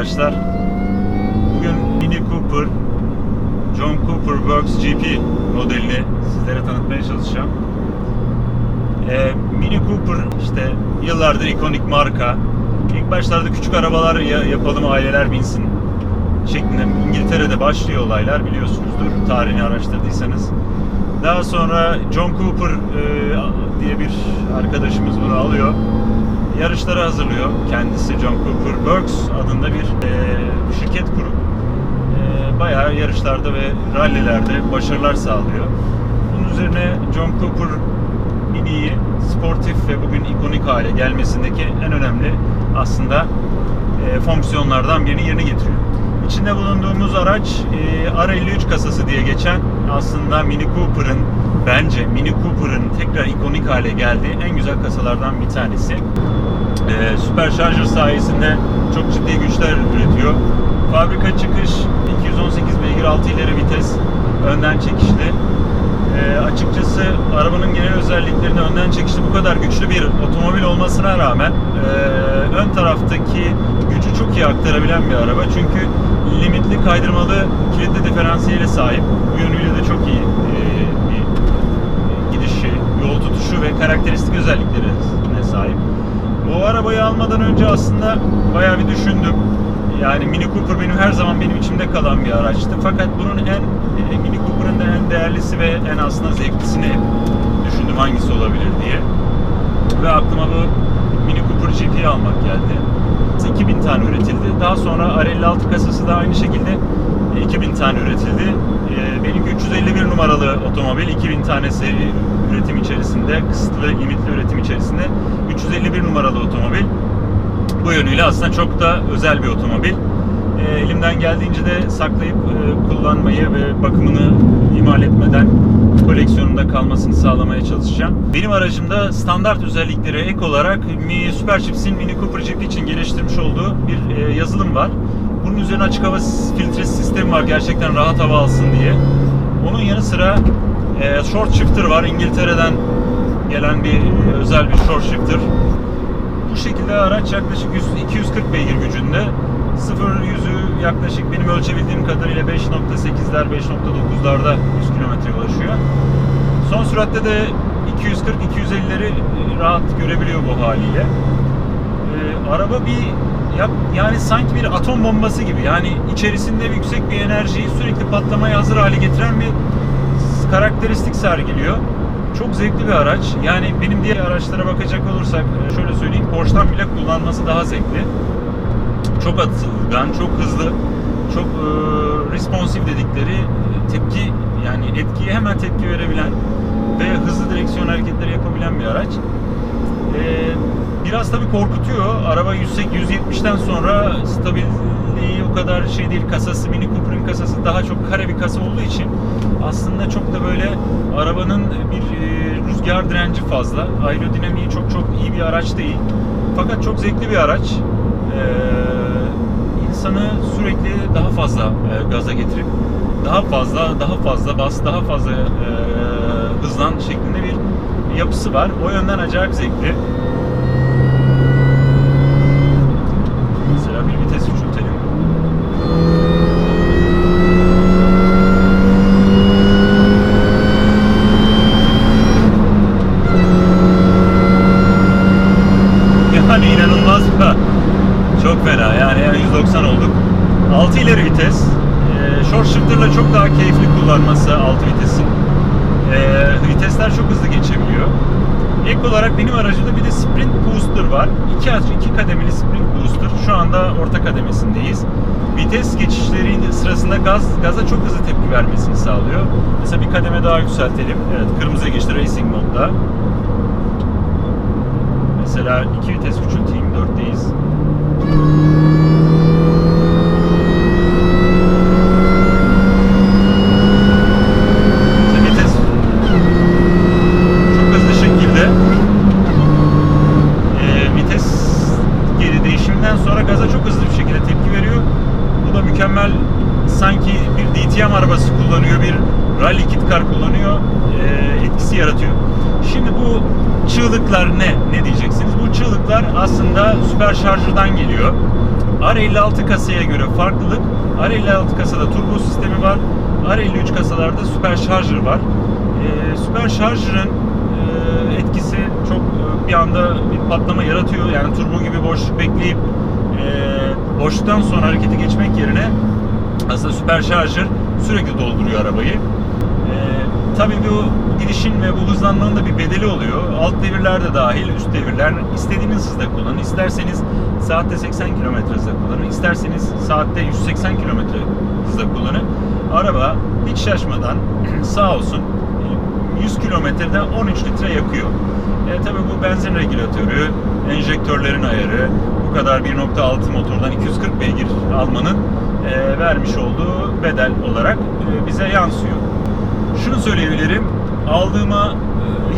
arkadaşlar. Bugün Mini Cooper John Cooper Works GP modelini sizlere tanıtmaya çalışacağım. Mini Cooper işte yıllardır ikonik marka. İlk başlarda küçük arabalar yapalım, aileler binsin şeklinde İngiltere'de başlıyor olaylar, biliyorsunuzdur tarihini araştırdıysanız. Daha sonra John Cooper diye bir arkadaşımız bunu alıyor. Yarışlara hazırlıyor. Kendisi John Cooper Works adında bir şirket kurup bayağı yarışlarda ve rallilerde başarılar sağlıyor. Bunun üzerine John Cooper Mini'yi sportif ve bugün ikonik hale gelmesindeki en önemli aslında fonksiyonlardan birini yerine getiriyor. İçinde bulunduğumuz araç R53 kasası diye geçen, aslında Mini Cooper'ın, bence Mini Cooper'ın tekrar ikonik hale geldiği en güzel kasalardan bir tanesi. Supercharger sayesinde çok ciddi güçler üretiyor. Fabrika çıkış 218 beygir 6 ileri vites, önden çekişli. Açıkçası arabanın genel özelliklerinde önden çekişli bu kadar güçlü bir otomobil olmasına rağmen ön taraftaki gücü çok iyi aktarabilen bir araba. Çünkü limitli kaydırmalı kilitli diferansiyele sahip. Bu yönüyle de çok iyi bir gidişi, yol tutuşu ve karakteristik özelliklerine sahip. Bu arabayı almadan önce aslında bayağı bir düşündüm. Yani Mini Cooper her zaman benim içimde kalan bir araçtı. Fakat bunun Mini Cooper'ın da en değerlisi ve en aslında zevklisini düşündüm hangisi olabilir diye. Ve aklıma bu Mini Cooper GP'yi almak geldi. 2000 tane üretildi. Daha sonra R56 kasası da aynı şekilde 2000 tane üretildi. Benimki 351 numaralı otomobil. 2000 tane seri üretim içerisinde, kısıtlı limitli üretim içerisinde 351 numaralı otomobil. Bu yönüyle aslında çok da özel bir otomobil. Elimden geldiğince de saklayıp kullanmayı ve bakımını ihmal etmeden koleksiyonumda kalmasını sağlamaya çalışacağım. Benim aracımda standart özelliklere ek olarak Superchips'in Mini Cooper GP için geliştirmiş olduğu bir yazılım var. Bunun üzerine açık hava filtresi sistemi var, gerçekten rahat hava alsın diye. Onun yanı sıra short shifter var, İngiltere'den gelen bir özel bir short shifter. Bu şekilde araç yaklaşık 240 beygir gücünde. 0-100'ü yaklaşık benim ölçebildiğim kadarıyla 5.8'ler 5.9'larda 100 kilometreye ulaşıyor. Son süratte de 240-250'leri rahat görebiliyor bu haliyle. Araba yani sanki bir atom bombası gibi, yani içerisinde yüksek bir enerjiyi sürekli patlamaya hazır hale getiren bir karakteristik sergiliyor. Çok zevkli bir araç. Yani benim diğer araçlara bakacak olursak şöyle söyleyeyim, Porsche'dan bile kullanması daha zevkli. Çok atılgan, çok hızlı, çok responsif dedikleri tepki, yani etkiye hemen tepki verebilen ve hızlı direksiyon hareketleri yapabilen bir araç. Biraz tabii korkutuyor. Araba 170'ten sonra stabilliği o kadar şey değil. Kasası, Mini Cooper'ın kasası daha çok kare bir kasa olduğu için aslında çok da böyle arabanın bir rüzgar direnci fazla. Aerodinamiği çok iyi bir araç değil. Fakat çok zevkli bir araç. İnsanı sürekli daha fazla gaza getirip daha fazla bas, daha fazla hızlan şeklinde bir yapısı var. O yönden acayip zevkli. Mesela bir vites küçültelim. Yani inanılmaz çok fena, yani 190 olduk. 6 ileri vites. Short shifter'la çok daha keyifli kullanması 6 vitesin. Vitesler çok hızlı geçebiliyor. Ek olarak benim aracımda bir de Sprint Booster var. İki kademeli Sprint Booster. Şu anda orta kademesindeyiz. Vites geçişleri sırasında gaza çok hızlı tepki vermesini sağlıyor. Mesela bir kademe daha yükseltelim. Evet, kırmızıya geçti Racing modda. Mesela 2 vites küçülteyim, 4'teyiz. Vites çok hızlı şekilde vites geri değişiminden sonra gaza çok hızlı bir şekilde tepki veriyor. Bu da mükemmel, sanki bir DTM arabası kullanıyor, bir rally kit car kullanıyor etkisi yaratıyor. Şimdi bu çığlıklar ne diyeceksiniz? Bu çığlıklar aslında Supercharger'dan geliyor. R56 kasaya göre farklılık. R56 kasada turbo sistemi var. R53 kasalarda süperşarjör var. Süperşarjörün etkisi çok bir anda bir patlama yaratıyor. Yani turbo gibi boşluk bekleyip boşluktan sonra harekete geçmek yerine aslında süperşarjör sürekli dolduruyor arabayı. Tabii bu gidişin ve bu hızlanmanın da bir bedeli oluyor. Alt devirler de dahil, üst devirler. İstediğiniz hızda kullanın. İsterseniz saatte 80 km hızla kullanın. İsterseniz saatte 180 km hızla kullanın. Araba hiç şaşmadan sağ olsun 100 kilometrede 13 litre yakıyor. Tabii bu benzin regülatörü, enjektörlerin ayarı, bu kadar 1.6 motordan 240 beygir almanın vermiş olduğu bedel olarak bize yansıyor. Şunu söyleyebilirim, aldığıma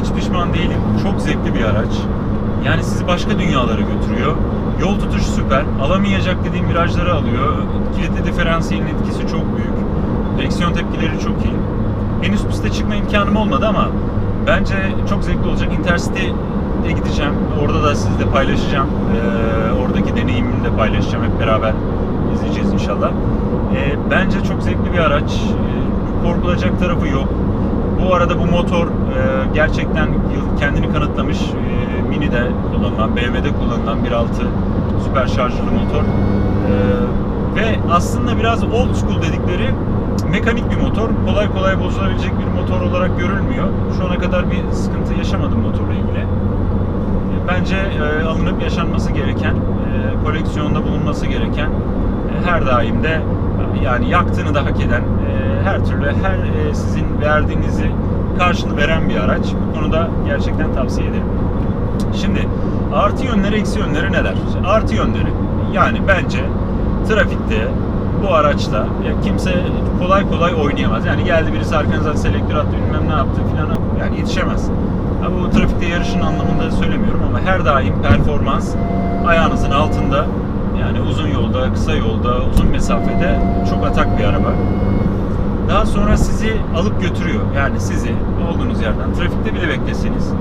hiç pişman değilim. Çok zevkli bir araç. Yani sizi başka dünyalara götürüyor. Yol tutuşu süper. Alamayacak dediğim virajları alıyor. Kilitli diferansiyelin etkisi çok büyük. Direksiyon tepkileri çok iyi. Henüz piste çıkma imkanım olmadı ama bence çok zevkli olacak. Intercity'ye gideceğim. Orada da sizle paylaşacağım. Oradaki deneyimimi de paylaşacağım. Hep beraber izleyeceğiz inşallah. Bence çok zevkli bir araç. Korkulacak tarafı yok. Bu arada bu motor gerçekten kendini kanıtlamış. Mini'de kullanılan, BMW'de kullanılan 1.6 süper şarjlı motor. Ve aslında biraz old school dedikleri mekanik bir motor. Kolay kolay bozulabilecek bir motor olarak görülmüyor. Şu ana kadar bir sıkıntı yaşamadım motorla ilgili. Bence alınıp yaşanması gereken, koleksiyonda bulunması gereken, her daim de yani yaktığını da hak eden, her türlü sizin verdiğinizi karşılığını veren bir araç. Bu konuda gerçekten tavsiye ederim. Şimdi artı yönleri, eksi yönleri neler? Artı yönleri, yani bence trafikte bu araçla kimse kolay kolay oynayamaz. Yani geldi birisi arkanıza selektör attı, bilmem ne yaptı filan, yani yetişemez. Bu trafikte yarışın anlamında söylemiyorum ama her daim performans ayağınızın altında. Yani uzun yolda, kısa yolda, uzun mesafede çok atak bir araba. Daha sonra sizi alıp götürüyor. Yani sizi olduğunuz yerden trafikte bile bekleseniz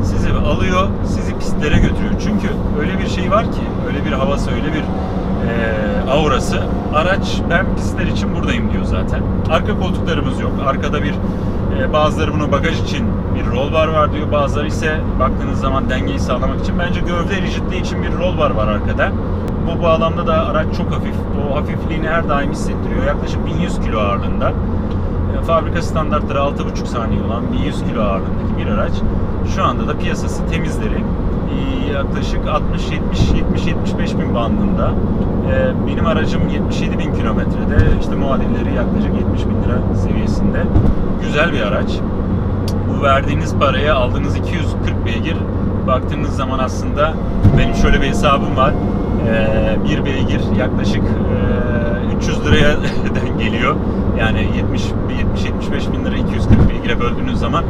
sizi alıyor, sizi pistlere götürüyor. Çünkü öyle bir şey var ki, öyle bir havası, öyle bir aurası. Araç ben pistler için buradayım diyor zaten. Arka koltuklarımız yok. Arkada bir bazıları bunu bagaj için bir roll bar var diyor. Bazıları ise baktığınız zaman dengeyi sağlamak için. Bence gövde rigidliği için bir roll bar var arkada. Bu bağlamda da araç çok hafif. O hafifliğini her daim hissettiriyor. Yaklaşık 1100 kilo ağırlığında. Fabrika standartları 6,5 saniye olan 1100 kilo ağırlığındaki bir araç. Şu anda da piyasası temizleri yaklaşık 60-70-75 bin bandında. Benim aracım 77 bin kilometrede. İşte muadilleri yaklaşık 70 bin lira seviyesinde. Güzel bir araç. Bu verdiğiniz paraya aldığınız 240 beygir, baktığınız zaman aslında benim şöyle bir hesabım var. Bir beygir yaklaşık 300 liraya geliyor. Yani 70-75 bin lira 240 beygire böldüğünüz zaman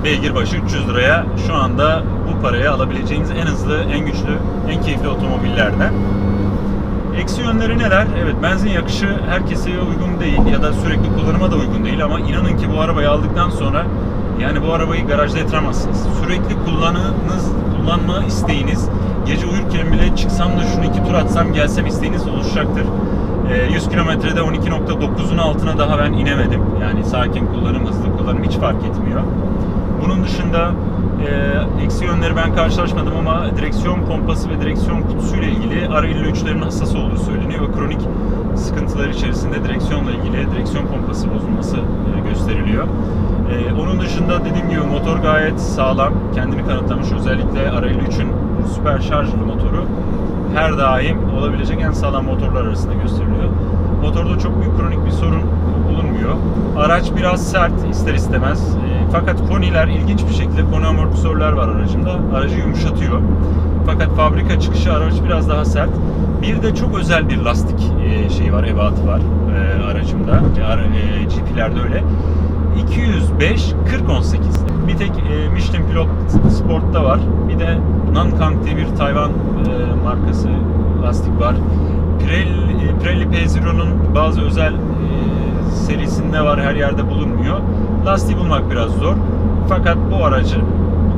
beygir başı 300 liraya şu anda bu paraya alabileceğiniz en hızlı, en güçlü, en keyifli otomobillerden. Eksi yönleri neler? Evet, benzin yakışı herkese uygun değil ya da sürekli kullanıma da uygun değil ama inanın ki bu arabayı aldıktan sonra yani bu arabayı garajda yatıramazsınız. Sürekli kullanma isteğiniz, gece uyurken bile çıksam da şunu 2 tur atsam gelsem isteğiniz oluşacaktır. 100 kilometrede 12.9'un altına daha ben inemedim. Yani sakin kullanım, hızlı kullanım hiç fark etmiyor. Bunun dışında eksi yönleri ben karşılaşmadım ama direksiyon pompası ve direksiyon kutusuyla ilgili R53'lerin hassas olduğu söyleniyor ve kronik sıkıntılar içerisinde direksiyonla ilgili direksiyon pompası bozulması gösteriliyor. Onun dışında dediğim gibi motor gayet sağlam, kendini kanıtlamış. Özellikle R53'ün süper şarjlı motoru her daim olabilecek en sağlam motorlar arasında gösteriliyor. Motorda çok büyük kronik bir sorun bulunmuyor. Araç biraz sert ister istemez. Fakat koniler ilginç bir şekilde koni amortisörler var aracımda. Aracı yumuşatıyor. Fakat fabrika çıkışı araç biraz daha sert. Bir de çok özel bir lastik şeyi var, ebatı var aracımda. GP'lerde öyle. 205 40-18. Bir tek Michelin Pilot Sport'ta var. Bir de Nankang diye bir Tayvan markası lastik var. Pirelli P0'nun bazı özel serisinde var, her yerde bulunmuyor. Lastiği bulmak biraz zor. Fakat bu aracı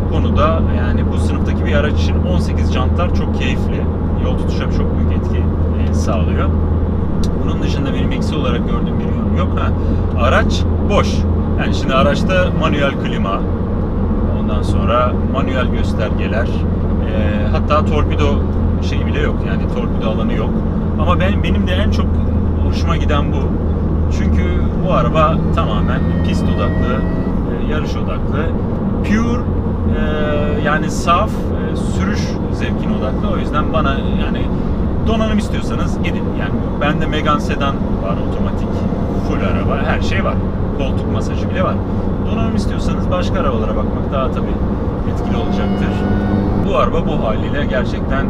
bu konuda, yani bu sınıftaki bir araç için 18 jantlar çok keyifli. Yol tutuşa çok büyük etki sağlıyor. Bunun dışında benim eksi olarak gördüğüm bir yön yok. Araç boş. Yani şimdi araçta manuel klima, ondan sonra manuel göstergeler, hatta torpido şeyi bile yok. Yani torpido alanı yok. Ama benim de en çok hoşuma giden bu. Çünkü bu araba tamamen pist odaklı, yarış odaklı, pure, yani saf sürüş zevkine odaklı. O yüzden bana yani donanım istiyorsanız gidin. Yani bende Megane sedan var, otomatik, full araba, her şey var. Koltuk masajı bile var. Donanım istiyorsanız başka arabalara bakmak daha tabii etkili olacaktır. Bu araba bu haliyle gerçekten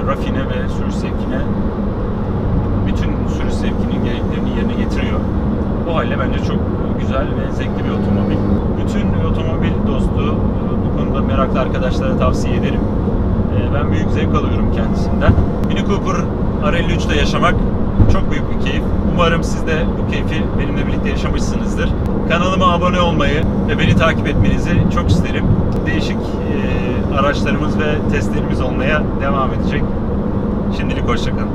rafine ve sürüş zevkine, bütün sürüş zevkinin gereklerini yerine getiriyor. Bu haliyle bence çok güzel ve zevkli bir otomobil. Bütün otomobil dostu, bu konuda meraklı arkadaşlara tavsiye ederim. Ben büyük zevk alıyorum kendisinden. Mini Cooper R53'te yaşamak çok büyük bir keyif. Umarım siz de bu keyfi benimle birlikte yaşamışsınızdır. Kanalıma abone olmayı ve beni takip etmenizi çok isterim. Değişik araçlarımız ve testlerimiz olmaya devam edecek. Şimdilik hoşça kalın.